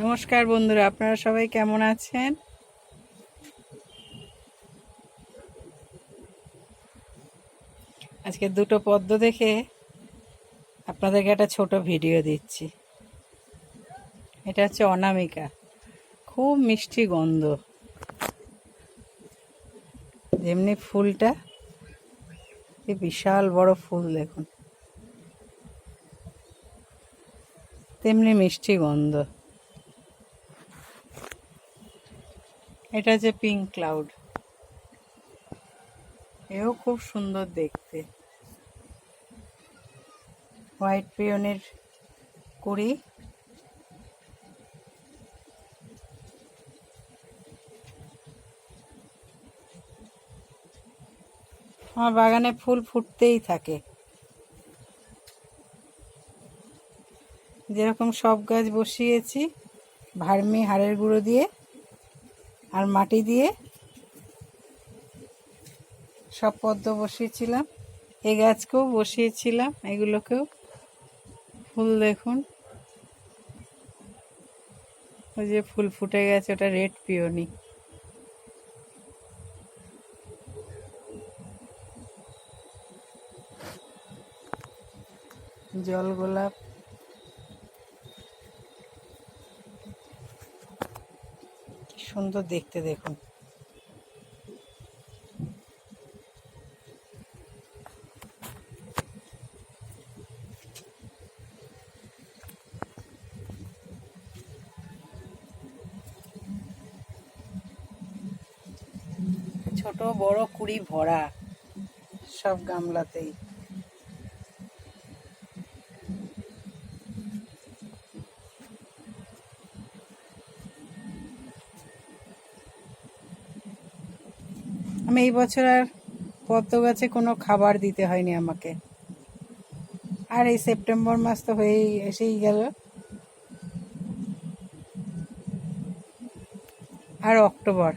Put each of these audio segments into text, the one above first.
নমস্কার বন্ধুরা, আপনারা সবাই কেমন আছেন? আজকে দুটো পদ্ম দেখে আপনাদেরকে একটা ছোট ভিডিও দিচ্ছি। এটা হচ্ছে অনামিকা, খুব মিষ্টি গন্ধ। যেমনি ফুলটা, এই বিশাল বড় ফুল দেখুন, তেমনি মিষ্টি গন্ধ। এটা হচ্ছে পিঙ্ক ক্লাউড, এও খুব সুন্দর দেখতে। হোয়াইট পিওনের কুড়ি। আমার বাগানে ফুল ফুটতেই থাকে, যেরকম সব গাছ বসিয়েছি ভার্মি হাড়ের গুঁড়ো দিয়ে আর মাটি দিয়ে সব পদ্ম বসিয়েছিলাম। এই গাছকেও বসিয়েছিলাম, এগুলোকেও ফুল দেখুন, ওই যে ফুল ফুটে গেছে, ওটা রেড পিওনি। জল গোলাপ, কি সুন্দর দেখতে দেখুন। ছোট বড় কুড়ি ভরা সব গামলাতেই। আমি এই বছর আর পদ্ম গাছে কোনো খাবার দিতে হয়নি আমাকে। আর এই সেপ্টেম্বর মাস তো হয়েই এসেই গেল, আর অক্টোবর,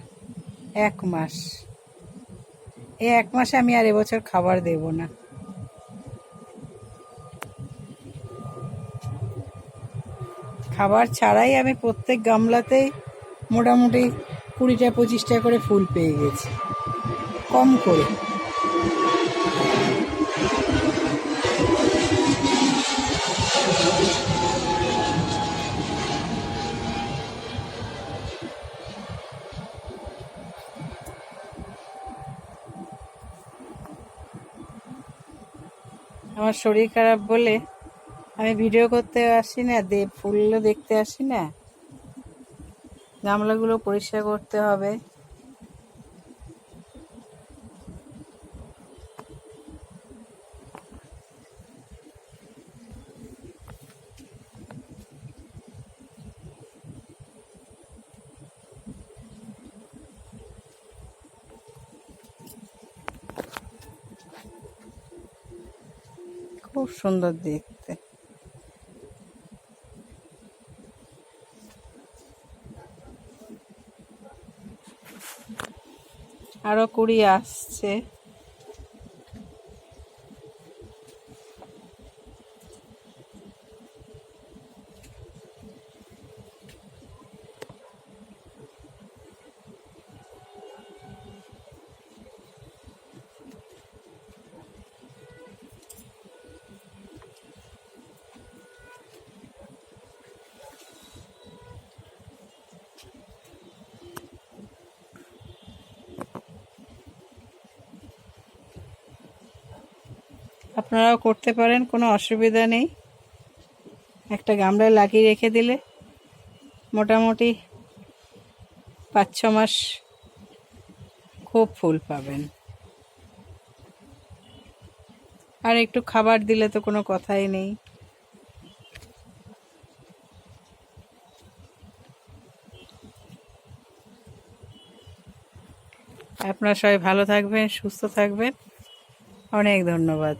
1 মাস। এই 1 মাসে আমি আর এবছর খাবার দেব না। খাবার ছাড়াই আমি প্রত্যেক গামলাতেই মোটামুটি 20-25টা করে ফুল পেয়ে গেছি, কম করে। আমার শরীর খারাপ বলে আমি ভিডিও করতে আসি না, ফুলগুলো দেখতে আসি না। গামলাগুলো পরিষ্কার করতে হবে। খুব সুন্দর দেখতে। আরো কুড়ি আসছে। আপনারাও করতে পারেন, কোনো অসুবিধা নেই। একটা গামলায় লাগিয়ে রেখে দিলে মোটামুটি 5-6 মাস খুব ফুল পাবেন। আর একটু খাবার দিলে তো কোনো কথাই নেই। আপনারা সবাই ভালো থাকবেন, সুস্থ থাকবেন। অনেক ধন্যবাদ।